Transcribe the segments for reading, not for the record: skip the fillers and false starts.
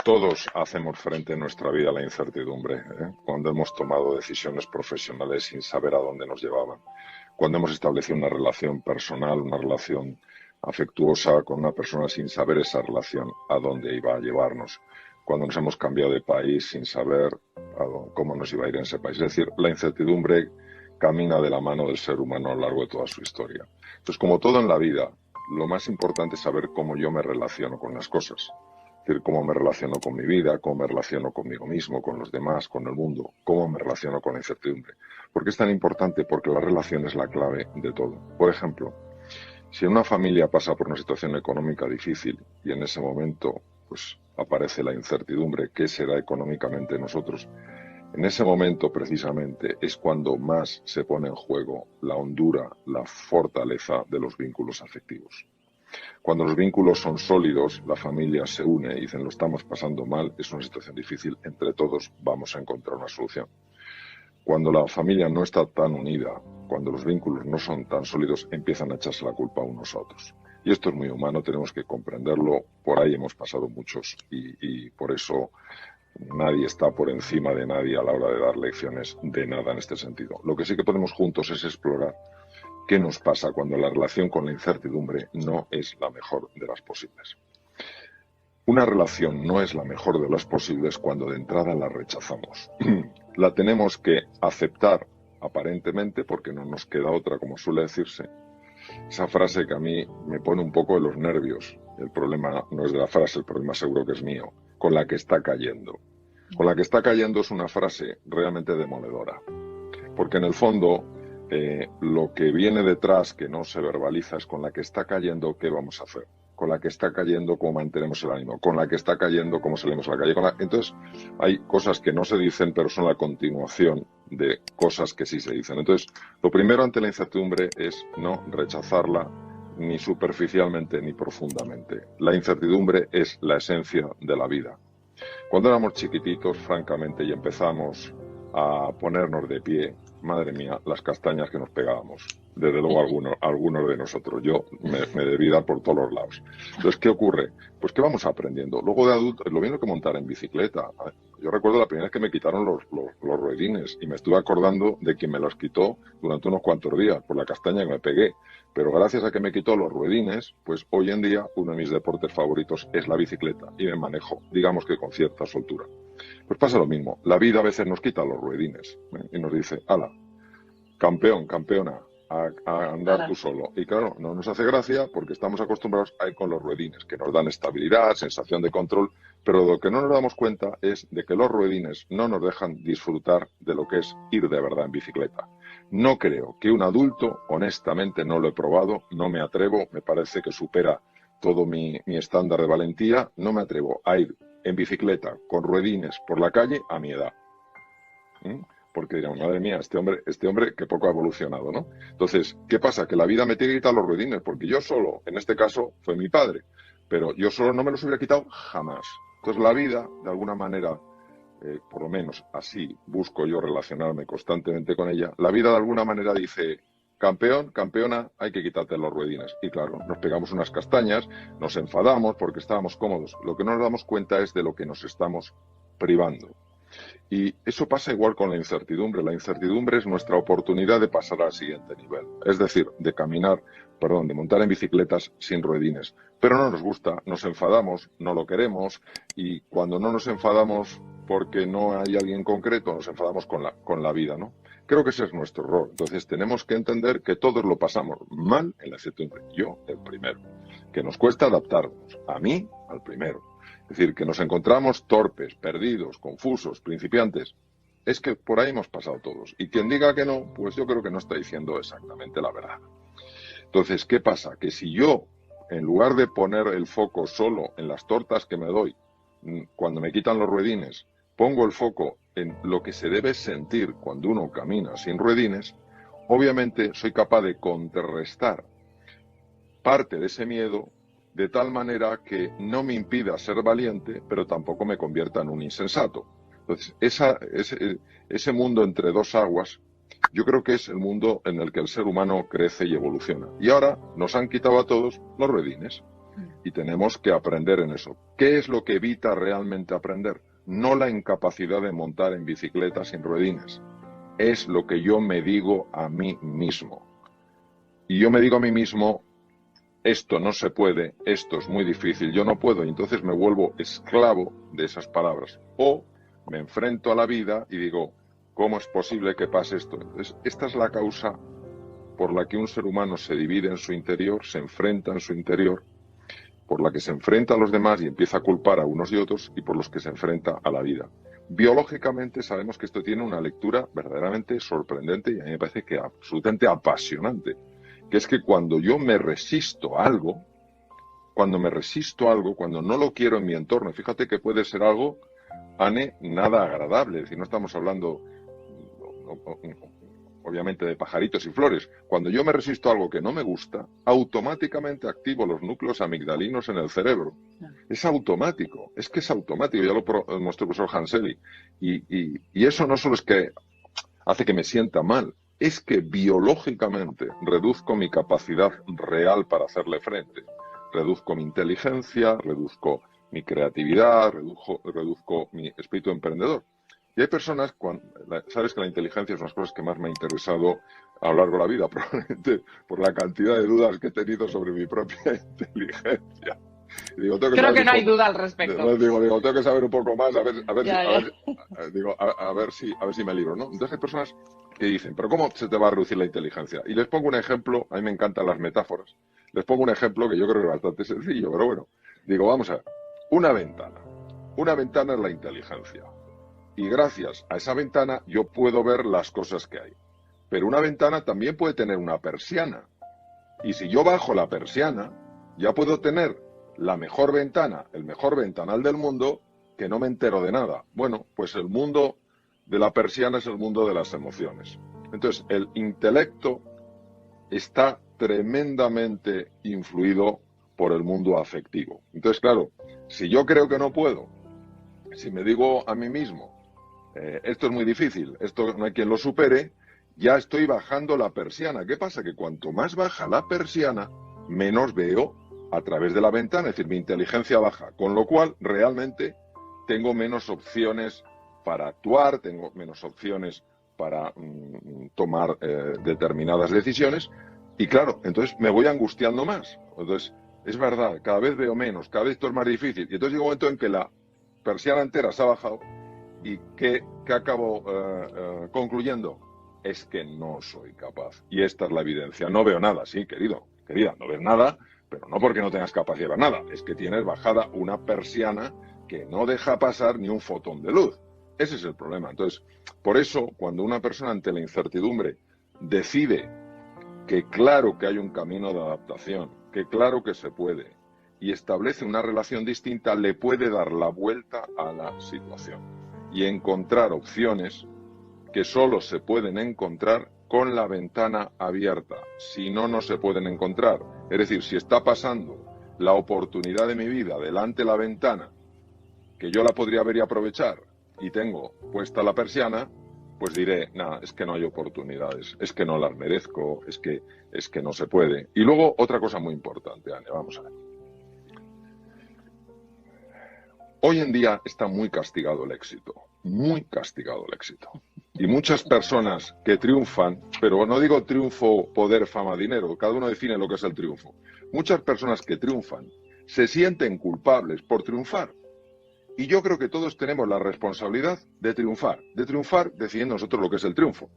Todos hacemos frente en nuestra vida a la incertidumbre, cuando hemos tomado decisiones profesionales sin saber a dónde nos llevaban, cuando hemos establecido una relación personal, una relación afectuosa con una persona sin saber esa relación a dónde iba a llevarnos, cuando nos hemos cambiado de país sin saber cómo nos iba a ir en ese país. Es decir, la incertidumbre camina de la mano del ser humano a lo largo de toda su historia. Entonces, como todo en la vida, lo más importante es saber cómo yo me relaciono con las cosas. Es decir, cómo me relaciono con mi vida, cómo me relaciono conmigo mismo, con los demás, con el mundo, cómo me relaciono con la incertidumbre. ¿Por qué es tan importante? Porque la relación es la clave de todo. Por ejemplo, si una familia pasa por una situación económica difícil y en ese momento pues aparece la incertidumbre, ¿qué será económicamente nosotros? En ese momento precisamente es cuando más se pone en juego la hondura, la fortaleza de los vínculos afectivos. Cuando los vínculos son sólidos, la familia se une y dicen lo estamos pasando mal, es una situación difícil, entre todos vamos a encontrar una solución. Cuando la familia no está tan unida, cuando los vínculos no son tan sólidos, empiezan a echarse la culpa unos a otros. Y esto es muy humano, tenemos que comprenderlo, por ahí hemos pasado muchos y por eso nadie está por encima de nadie a la hora de dar lecciones de nada en este sentido. Lo que sí que podemos juntos es explorar qué nos pasa cuando la relación con la incertidumbre no es la mejor de las posibles. Una relación no es la mejor de las posibles cuando de entrada la rechazamos. La tenemos que aceptar aparentemente porque no nos queda otra, como suele decirse. Esa frase que a mí me pone un poco de los nervios. El problema no es de la frase, el problema seguro que es mío. Con la que está cayendo. Con la que está cayendo es una frase realmente demoledora. Porque en el fondo lo que viene detrás, que no se verbaliza, es con la que está cayendo, ¿qué vamos a hacer? Con la que está cayendo, ¿cómo mantenemos el ánimo? Con la que está cayendo, ¿cómo salimos a la calle? Entonces, hay cosas que no se dicen, pero son la continuación de cosas que sí se dicen. Entonces, lo primero ante la incertidumbre es no rechazarla ni superficialmente ni profundamente. La incertidumbre es la esencia de la vida. Cuando éramos chiquititos, francamente, y empezamos a ponernos de pie, madre mía, las castañas que nos pegábamos. Desde luego algunos de nosotros. Yo me debí dar por todos los lados. Entonces, ¿qué ocurre? Pues que vamos aprendiendo. Luego de adulto, lo mismo que montar en bicicleta. Yo recuerdo la primera vez que me quitaron los ruedines y me estuve acordando de quien me los quitó durante unos cuantos días por la castaña que me pegué. Pero gracias a que me quitó los ruedines, pues hoy en día uno de mis deportes favoritos es la bicicleta y me manejo, digamos que con cierta soltura. Pues pasa lo mismo. La vida a veces nos quita los ruedines y nos dice, ala, campeón, campeona, a andar tú solo. Y claro, no nos hace gracia porque estamos acostumbrados a ir con los ruedines, que nos dan estabilidad, sensación de control, pero lo que no nos damos cuenta es de que los ruedines no nos dejan disfrutar de lo que es ir de verdad en bicicleta. No creo que un adulto, honestamente no lo he probado, no me atrevo, me parece que supera todo mi estándar de valentía, no me atrevo a ir en bicicleta con ruedines por la calle a mi edad. Porque dirán, madre mía, este hombre que poco ha evolucionado, ¿no? Entonces, ¿qué pasa? Que la vida me tiene que quitar los ruedines, porque yo solo, en este caso, fue mi padre, pero yo solo no me los hubiera quitado jamás. Entonces, la vida, de alguna manera, por lo menos así busco yo relacionarme constantemente con ella, la vida de alguna manera dice, campeón, campeona, hay que quitarte los ruedines. Y claro, nos pegamos unas castañas, nos enfadamos porque estábamos cómodos. Lo que no nos damos cuenta es de lo que nos estamos privando. Y eso pasa igual con la incertidumbre. La incertidumbre es nuestra oportunidad de pasar al siguiente nivel. Es decir, de de montar en bicicletas sin ruedines. Pero no nos gusta, nos enfadamos, no lo queremos y cuando no nos enfadamos porque no hay alguien concreto, nos enfadamos con la vida, ¿no? Creo que ese es nuestro error. Entonces tenemos que entender que todos lo pasamos mal en la incertidumbre. Yo, el primero. Que nos cuesta adaptarnos. A mí, al primero. Es decir, que nos encontramos torpes, perdidos, confusos, principiantes. Es que por ahí hemos pasado todos. Y quien diga que no, pues yo creo que no está diciendo exactamente la verdad. Entonces, ¿qué pasa? Que si yo, en lugar de poner el foco solo en las tortas que me doy, cuando me quitan los ruedines, pongo el foco en lo que se debe sentir cuando uno camina sin ruedines, obviamente soy capaz de contrarrestar parte de ese miedo de tal manera que no me impida ser valiente, pero tampoco me convierta en un insensato. Entonces, ese mundo entre dos aguas Yo creo que es el mundo en el que el ser humano crece y evoluciona. Y ahora nos han quitado a todos los ruedines y tenemos que aprender en eso. ¿Qué es lo que evita realmente aprender? No la incapacidad de montar en bicicleta sin ruedines. Es lo que yo me digo a mí mismo. Y yo me digo a mí mismo, esto no se puede, esto es muy difícil, yo no puedo, y entonces me vuelvo esclavo de esas palabras. O me enfrento a la vida y digo, ¿cómo es posible que pase esto? Entonces, esta es la causa por la que un ser humano se divide en su interior, se enfrenta en su interior, por la que se enfrenta a los demás y empieza a culpar a unos y otros, y por los que se enfrenta a la vida. Biológicamente sabemos que esto tiene una lectura verdaderamente sorprendente y a mí me parece que absolutamente apasionante, que es que cuando yo me resisto a algo, cuando no lo quiero en mi entorno, fíjate que puede ser algo, Ane, nada agradable, es decir, no estamos hablando obviamente de pajaritos y flores. Cuando yo me resisto a algo que no me gusta, automáticamente activo los núcleos amigdalinos en el cerebro. Es automático, es que es automático, ya lo mostró el profesor Hanseli. Y eso no solo es que hace que me sienta mal, es que biológicamente reduzco mi capacidad real para hacerle frente. Reduzco mi inteligencia, reduzco mi creatividad, reduzco mi espíritu emprendedor. Y hay personas, sabes que la inteligencia es una de las cosas que más me ha interesado a lo largo de la vida, probablemente por la cantidad de dudas que he tenido sobre mi propia inteligencia. Y digo, creo que no hay duda al respecto. Digo, tengo que saber un poco más, a ver si me libro, ¿no? Entonces hay personas que dicen, pero ¿cómo se te va a reducir la inteligencia? Y les pongo un ejemplo, a mí me encantan las metáforas, les pongo un ejemplo que yo creo que es bastante sencillo, pero bueno, digo, vamos a ver, una ventana es la inteligencia. Y gracias a esa ventana yo puedo ver las cosas que hay. Pero una ventana también puede tener una persiana. Y si yo bajo la persiana, ya puedo tener la mejor ventana, el mejor ventanal del mundo, que no me entero de nada. Bueno, pues el mundo de la persiana es el mundo de las emociones. Entonces, el intelecto está tremendamente influido por el mundo afectivo. Entonces, claro, si yo creo que no puedo, si me digo a mí mismo, esto es muy difícil, esto no hay quien lo supere, ya estoy bajando la persiana. ¿Qué pasa? Que cuanto más baja la persiana, menos veo a través de la ventana, es decir, mi inteligencia baja, con lo cual realmente tengo menos opciones para actuar, tengo menos opciones para tomar determinadas decisiones, y claro, entonces me voy angustiando más. Entonces, es verdad, cada vez veo menos, cada vez esto es más difícil, y entonces llega un momento en que la persiana entera se ha bajado. ¿Y qué acabo concluyendo? Es que no soy capaz. Y esta es la evidencia. No veo nada, sí, querida, no ves nada, pero no porque no tengas capacidad de ver nada. Es que tienes bajada una persiana que no deja pasar ni un fotón de luz. Ese es el problema. Entonces, por eso, cuando una persona ante la incertidumbre decide que claro que hay un camino de adaptación, que claro que se puede, y establece una relación distinta, le puede dar la vuelta a la situación y encontrar opciones que solo se pueden encontrar con la ventana abierta. Si no, no se pueden encontrar. Es decir, si está pasando la oportunidad de mi vida delante de la ventana, que yo la podría ver y aprovechar, y tengo puesta la persiana, pues diré, nada, es que no hay oportunidades, es que no las merezco, es que no se puede. Y luego otra cosa muy importante, Ane, vamos a ver. Hoy en día está muy castigado el éxito, muy castigado el éxito. Y muchas personas que triunfan, pero no digo triunfo, poder, fama, dinero, cada uno define lo que es el triunfo. Muchas personas que triunfan se sienten culpables por triunfar. Y yo creo que todos tenemos la responsabilidad de triunfar decidiendo nosotros lo que es el triunfo.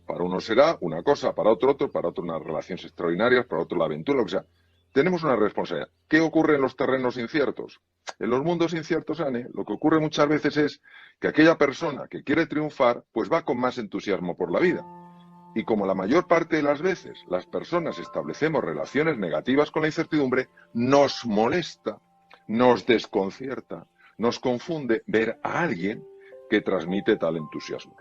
Para uno será una cosa, para otro, para otro unas relaciones extraordinarias, para otro la aventura, lo que sea. Tenemos una responsabilidad. ¿Qué ocurre en los terrenos inciertos? En los mundos inciertos, Ane, lo que ocurre muchas veces es que aquella persona que quiere triunfar, pues va con más entusiasmo por la vida. Y como la mayor parte de las veces las personas establecemos relaciones negativas con la incertidumbre, nos molesta, nos desconcierta, nos confunde ver a alguien que transmite tal entusiasmo.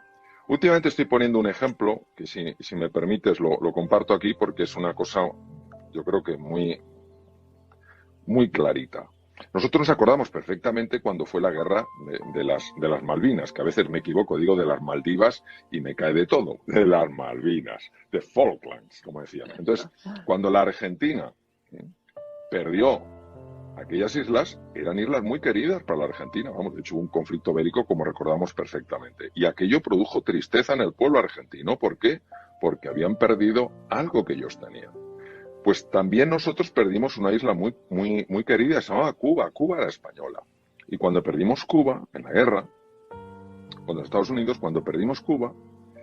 Últimamente estoy poniendo un ejemplo, que si me permites lo comparto aquí porque es una cosa, yo creo que muy clarita. Nosotros nos acordamos perfectamente cuando fue la guerra de las Malvinas, que a veces me equivoco, digo de las Maldivas y me cae de todo, de las Malvinas, de Falklands, como decían. Entonces, cuando la Argentina perdió aquellas islas, eran islas muy queridas para la Argentina, vamos, de hecho hubo un conflicto bélico como recordamos perfectamente, y aquello produjo tristeza en el pueblo argentino. ¿Por qué? Porque habían perdido algo que ellos tenían. Pues también nosotros perdimos una isla muy, muy, muy querida, se llamaba Cuba. Cuba era española. Y cuando perdimos Cuba, en la guerra, con los Estados Unidos, cuando perdimos Cuba,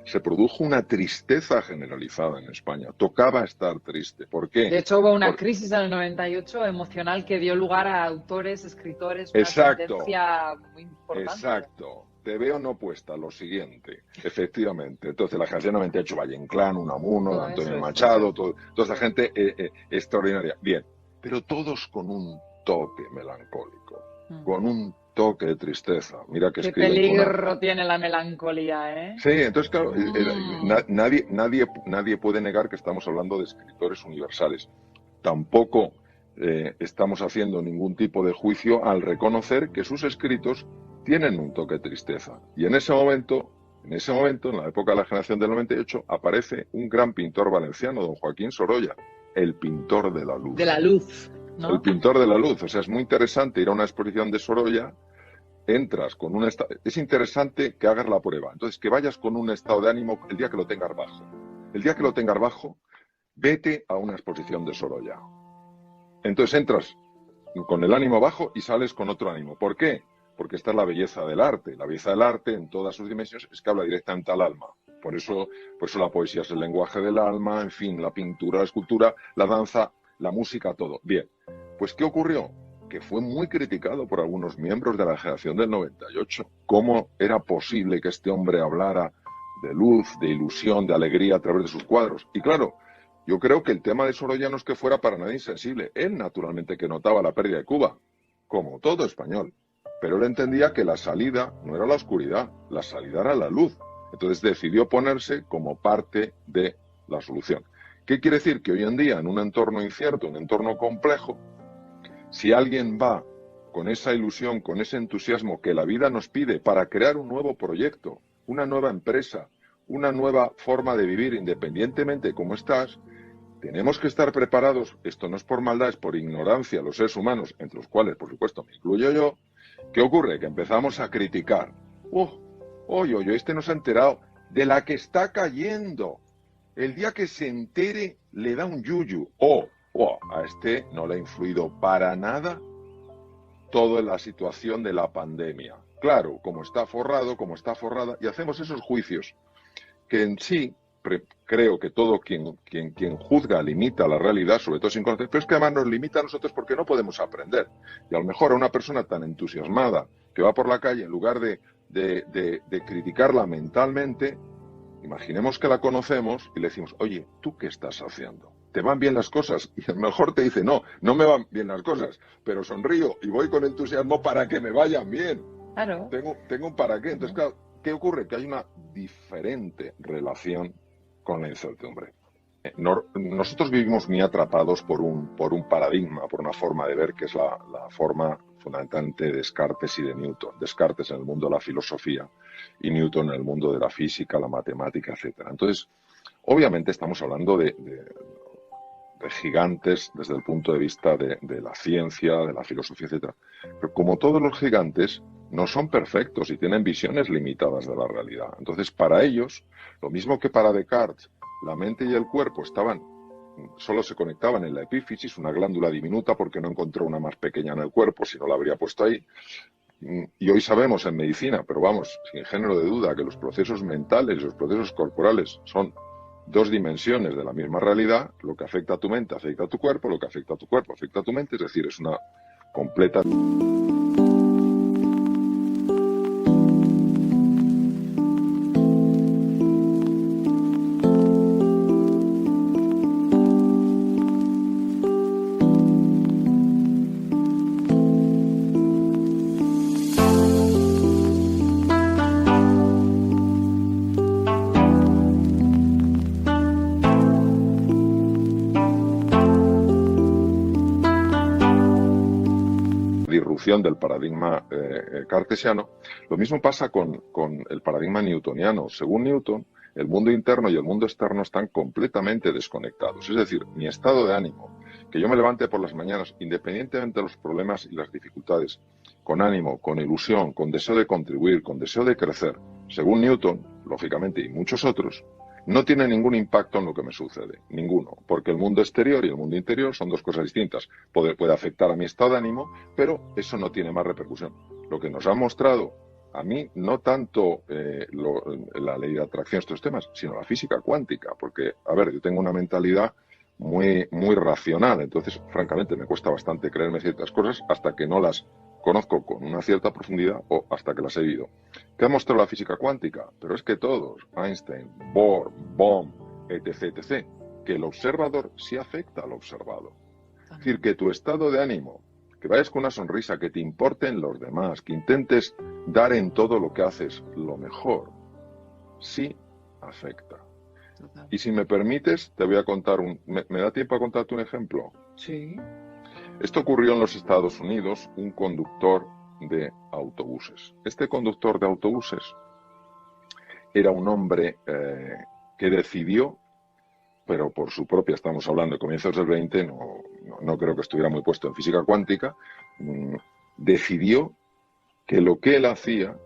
se produjo una tristeza generalizada en España. Tocaba estar triste. ¿Por qué? De hecho, hubo una crisis en el 98 emocional que dio lugar a autores, escritores, una Exacto, tendencia muy importante. Exacto. Te veo no puesta, lo siguiente, efectivamente. Entonces, la generación 98, Valle Inclán, Unamuno, Todo Antonio eso, Machado, toda esa gente extraordinaria. Bien, pero todos con un toque melancólico, con un toque de tristeza. Mira que Qué escriben peligro tiene la melancolía, ¿eh? Sí, entonces, claro, nadie puede negar que estamos hablando de escritores universales. Tampoco estamos haciendo ningún tipo de juicio al reconocer que sus escritos tienen un toque de tristeza. Y en ese momento, en la época de la generación del 98, aparece un gran pintor valenciano, don Joaquín Sorolla, el pintor de la luz. De la luz, ¿no? El pintor de la luz. O sea, es muy interesante ir a una exposición de Sorolla, entras con un estado... Es interesante que hagas la prueba. Entonces, que vayas con un estado de ánimo el día que lo tengas bajo. El día que lo tengas bajo, vete a una exposición de Sorolla. Entonces entras con el ánimo bajo y sales con otro ánimo. ¿Por qué? Porque esta es la belleza del arte. La belleza del arte, en todas sus dimensiones, es que habla directamente al alma. Por eso la poesía es el lenguaje del alma, en fin, la pintura, la escultura, la danza, la música, todo. Bien, pues ¿qué ocurrió? Que fue muy criticado por algunos miembros de la generación del 98. ¿Cómo era posible que este hombre hablara de luz, de ilusión, de alegría a través de sus cuadros? Y claro, yo creo que el tema de Sorolla no es que fuera para nada insensible. Él, naturalmente, que notaba la pérdida de Cuba, como todo español. Pero él entendía que la salida no era la oscuridad, la salida era la luz. Entonces decidió ponerse como parte de la solución. ¿Qué quiere decir? Que hoy en día, en un entorno incierto, un entorno complejo, si alguien va con esa ilusión, con ese entusiasmo que la vida nos pide para crear un nuevo proyecto, una nueva empresa, una nueva forma de vivir independientemente de cómo estás, tenemos que estar preparados. Esto no es por maldad, es por ignorancia, los seres humanos, entre los cuales, por supuesto, me incluyo yo. ¿Qué ocurre? Que empezamos a criticar. Oye, este no se ha enterado de la que está cayendo. El día que se entere, le da un yuyu. A este no le ha influido para nada toda la situación de la pandemia. Claro, como está forrado, como está forrada, y hacemos esos juicios que en sí creo que todo quien juzga limita la realidad, sobre todo sin conocer, pero es que además nos limita a nosotros porque no podemos aprender. Y a lo mejor a una persona tan entusiasmada que va por la calle, en lugar de criticarla mentalmente, imaginemos que la conocemos y le decimos, oye, ¿tú qué estás haciendo? ¿Te van bien las cosas? Y a lo mejor te dice, no me van bien las cosas, pero sonrío y voy con entusiasmo para que me vayan bien. Claro. Tengo un para qué. Entonces, claro, ¿qué ocurre? Que hay una diferente relación con la incertidumbre. Nosotros vivimos muy atrapados por un paradigma, por una forma de ver que es la forma fundamentalmente de Descartes y de Newton. Descartes en el mundo de la filosofía y Newton en el mundo de la física, la matemática, etcétera. Entonces, obviamente estamos hablando de gigantes desde el punto de vista de la ciencia, de la filosofía, etcétera. Pero como todos los gigantes, no son perfectos y tienen visiones limitadas de la realidad. Entonces, para ellos, lo mismo que para Descartes, la mente y el cuerpo solo se conectaban en la epífisis, una glándula diminuta, porque no encontró una más pequeña en el cuerpo, si no la habría puesto ahí. Y hoy sabemos en medicina, pero vamos, sin género de duda, que los procesos mentales y los procesos corporales son dos dimensiones de la misma realidad. Lo que afecta a tu mente afecta a tu cuerpo, lo que afecta a tu cuerpo afecta a tu mente, es decir, es una completa... evolución del paradigma cartesiano. Lo mismo pasa con el paradigma newtoniano. Según Newton, el mundo interno y el mundo externo están completamente desconectados. Es decir, mi estado de ánimo, que yo me levante por las mañanas, independientemente de los problemas y las dificultades, con ánimo, con ilusión, con deseo de contribuir, con deseo de crecer, según Newton, lógicamente, y muchos otros, no tiene ningún impacto en lo que me sucede, ninguno, porque el mundo exterior y el mundo interior son dos cosas distintas. Puede afectar a mi estado de ánimo, pero eso no tiene más repercusión. Lo que nos ha mostrado a mí, no tanto la ley de atracción, estos temas, sino la física cuántica, porque, a ver, yo tengo una mentalidad muy racional, entonces, francamente, me cuesta bastante creerme ciertas cosas hasta que no las conozco con una cierta profundidad o hasta que las he vivido. ¿Qué ha mostrado la física cuántica? Pero es que todos, Einstein, Bohr, Bohm, etc., que el observador sí afecta al observado. Es decir, que tu estado de ánimo, que vayas con una sonrisa, que te importen los demás, que intentes dar en todo lo que haces lo mejor, sí afecta. Total. Y si me permites, te voy a contar ¿Me da tiempo a contarte un ejemplo? Sí. Esto ocurrió en los Estados Unidos, un conductor de autobuses. Este conductor de autobuses era un hombre que decidió, pero por su propia, estamos hablando de comienzos del 20, no creo que estuviera muy puesto en física cuántica, decidió que lo que él hacía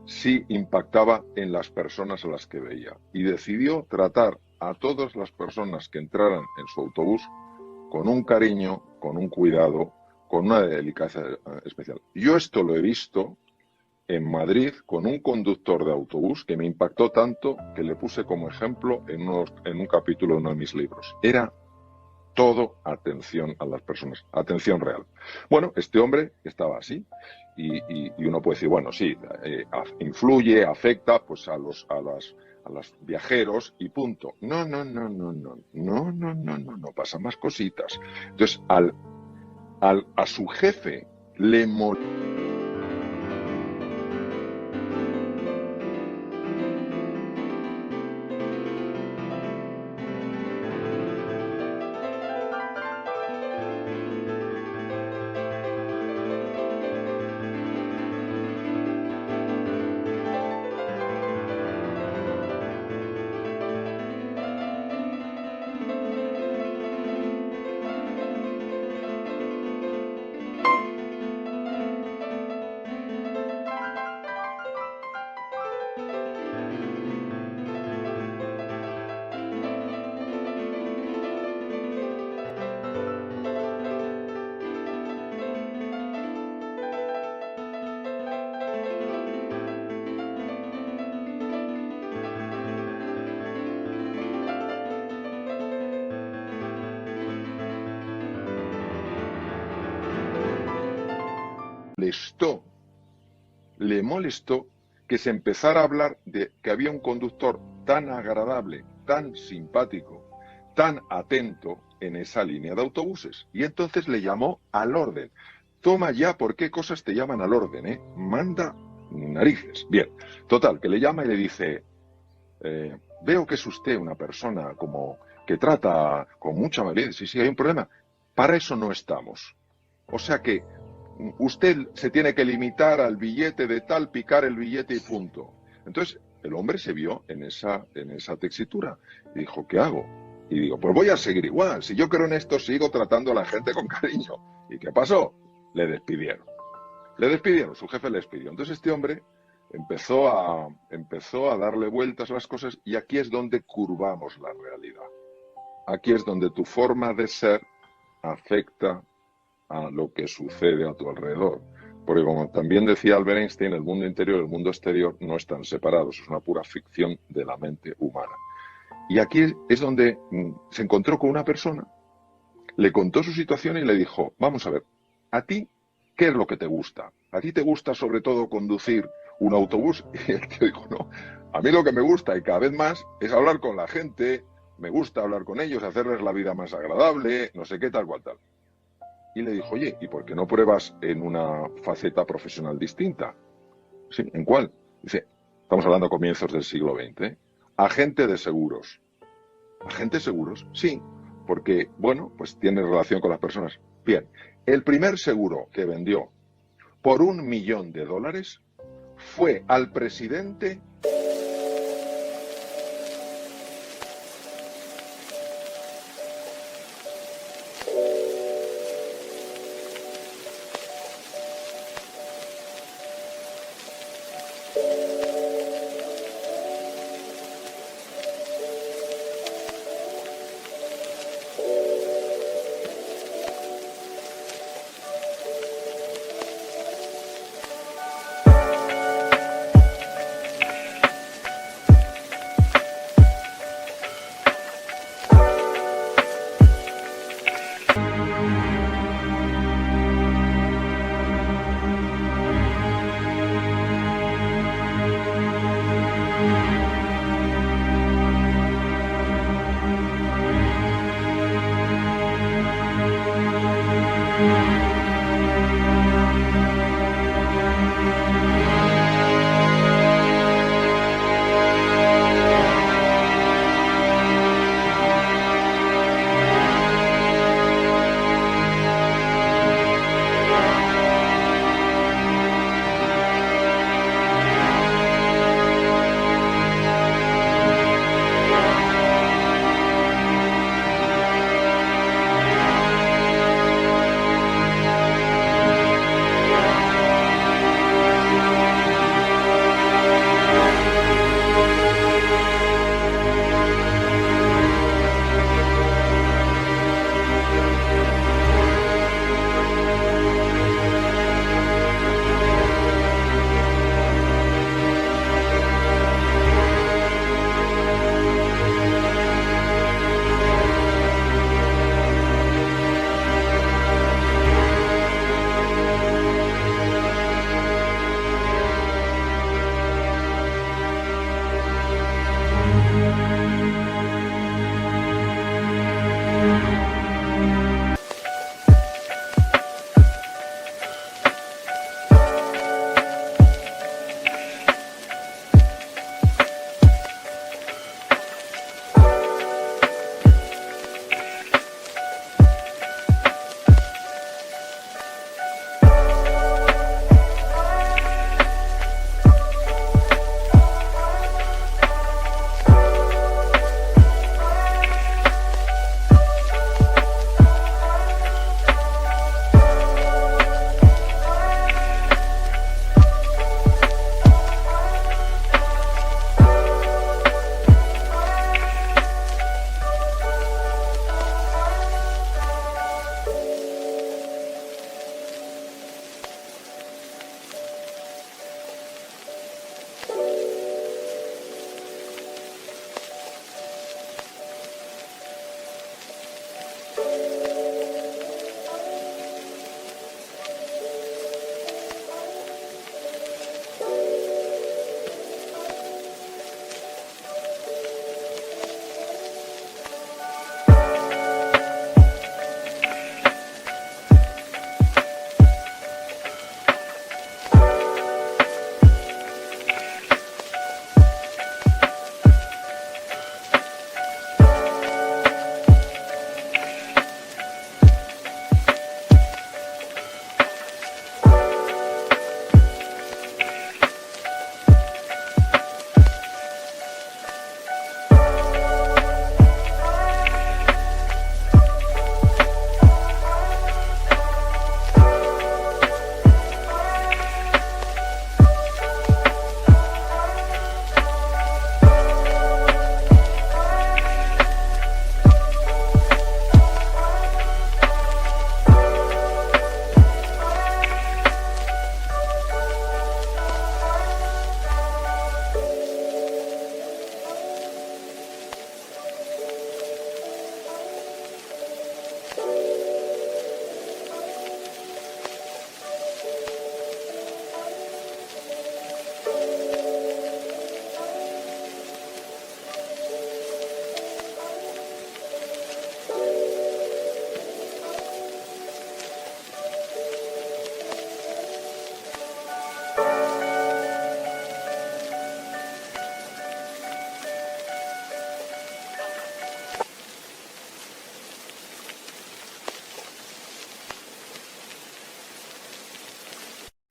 sí impactaba en las personas a las que veía. Y decidió tratar a todas las personas que entraran en su autobús con un cariño, con un cuidado, con una delicadeza especial. Yo esto lo he visto en Madrid con un conductor de autobús que me impactó tanto que le puse como ejemplo en un capítulo de uno de mis libros. Era todo atención a las personas, atención real. Bueno, este hombre estaba así y uno puede decir, bueno, sí, influye, afecta pues a los viajeros y punto. No pasan más cositas. Entonces, a su jefe le molestó. Le molestó que se empezara a hablar de que había un conductor tan agradable, tan simpático, tan atento en esa línea de autobuses. Y entonces le llamó al orden. Toma ya, ¿por qué cosas te llaman al orden? Manda narices. Bien, total, que le llama y le dice, veo que es usted una persona como que trata con mucha amabilidad. Sí, hay un problema. Para eso no estamos. O sea que usted se tiene que limitar al billete de tal, picar el billete y punto. Entonces, el hombre se vio en esa tesitura y dijo, ¿qué hago? Y digo, pues voy a seguir igual. Si yo creo en esto, sigo tratando a la gente con cariño. ¿Y qué pasó? Le despidieron. Su jefe le despidió. Entonces este hombre empezó a darle vueltas a las cosas y aquí es donde curvamos la realidad. Aquí es donde tu forma de ser afecta a lo que sucede a tu alrededor. Porque como también decía Albert Einstein, el mundo interior y el mundo exterior no están separados, es una pura ficción de la mente humana. Y aquí es donde se encontró con una persona, le contó su situación y le dijo, vamos a ver, ¿a ti qué es lo que te gusta? ¿A ti te gusta sobre todo conducir un autobús? Y el tío dijo, no, a mí lo que me gusta y cada vez más es hablar con la gente, me gusta hablar con ellos, hacerles la vida más agradable, no sé qué, tal cual tal. Y le dijo, oye, ¿y por qué no pruebas en una faceta profesional distinta? ¿Sí? ¿En cuál? Dice, estamos hablando a comienzos del siglo XX, agente de seguros. ¿Agente de seguros? Sí, porque, bueno, pues tiene relación con las personas. Bien, El primer seguro que vendió por $1.000.000 fue al presidente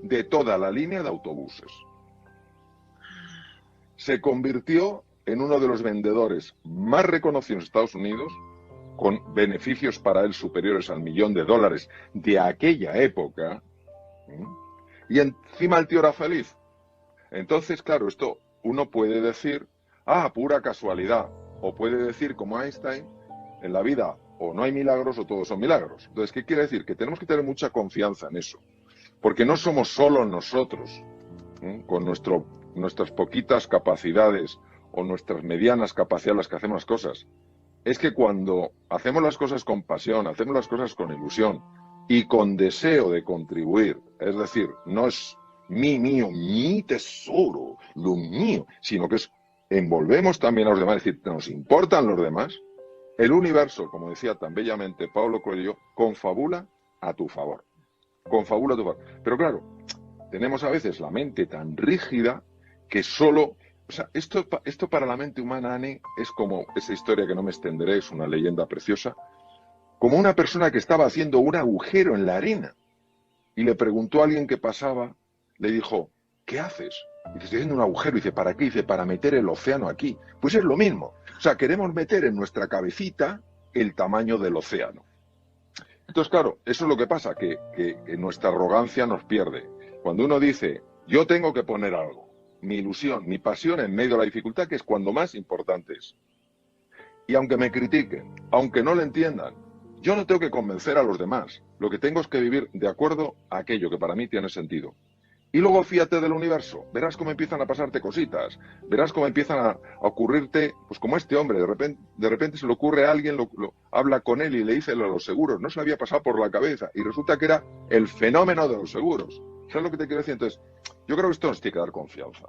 de toda la línea de autobuses. Se convirtió en uno de los vendedores más reconocidos en Estados Unidos, con beneficios para él superiores al $1.000.000 de aquella época, y encima el tío era feliz. Entonces, claro, esto uno puede decir, pura casualidad, o puede decir, como Einstein, en la vida o no hay milagros o todos son milagros. Entonces, ¿qué quiere decir? Que tenemos que tener mucha confianza en eso, porque no somos solo nosotros, con nuestras poquitas capacidades o nuestras medianas capacidades las que hacemos las cosas. Es que cuando hacemos las cosas con pasión, hacemos las cosas con ilusión y con deseo de contribuir, es decir, no es mío, mi tesoro, lo mío, sino que envolvemos también a los demás, es decir, nos importan los demás, el universo, como decía tan bellamente Paulo Coelho, confabula a tu favor. Confabula a tu favor. Pero claro, tenemos a veces la mente tan rígida que solo... O sea, esto para la mente humana, Anne, es como esa historia que no me extenderé, es una leyenda preciosa, como una persona que estaba haciendo un agujero en la arena y le preguntó a alguien que pasaba, le dijo, ¿qué haces? Y dice, estoy haciendo un agujero. Y dice, ¿para qué? Y dice, para meter el océano aquí. Pues es lo mismo. O sea, queremos meter en nuestra cabecita el tamaño del océano. Entonces, claro, eso es lo que pasa, que nuestra arrogancia nos pierde. Cuando uno dice, yo tengo que poner algo, mi ilusión, mi pasión en medio de la dificultad, que es cuando más importante es. Y aunque me critiquen, aunque no lo entiendan, yo no tengo que convencer a los demás. Lo que tengo es que vivir de acuerdo a aquello que para mí tiene sentido. Y luego fíjate del universo, verás cómo empiezan a pasarte cositas, verás cómo empiezan a ocurrirte, pues como este hombre, de repente se le ocurre a alguien, habla con él y le dice lo de los seguros, no se le había pasado por la cabeza, y resulta que era el fenómeno de los seguros. ¿Sabes lo que te quiero decir? Entonces, yo creo que esto nos tiene que dar confianza.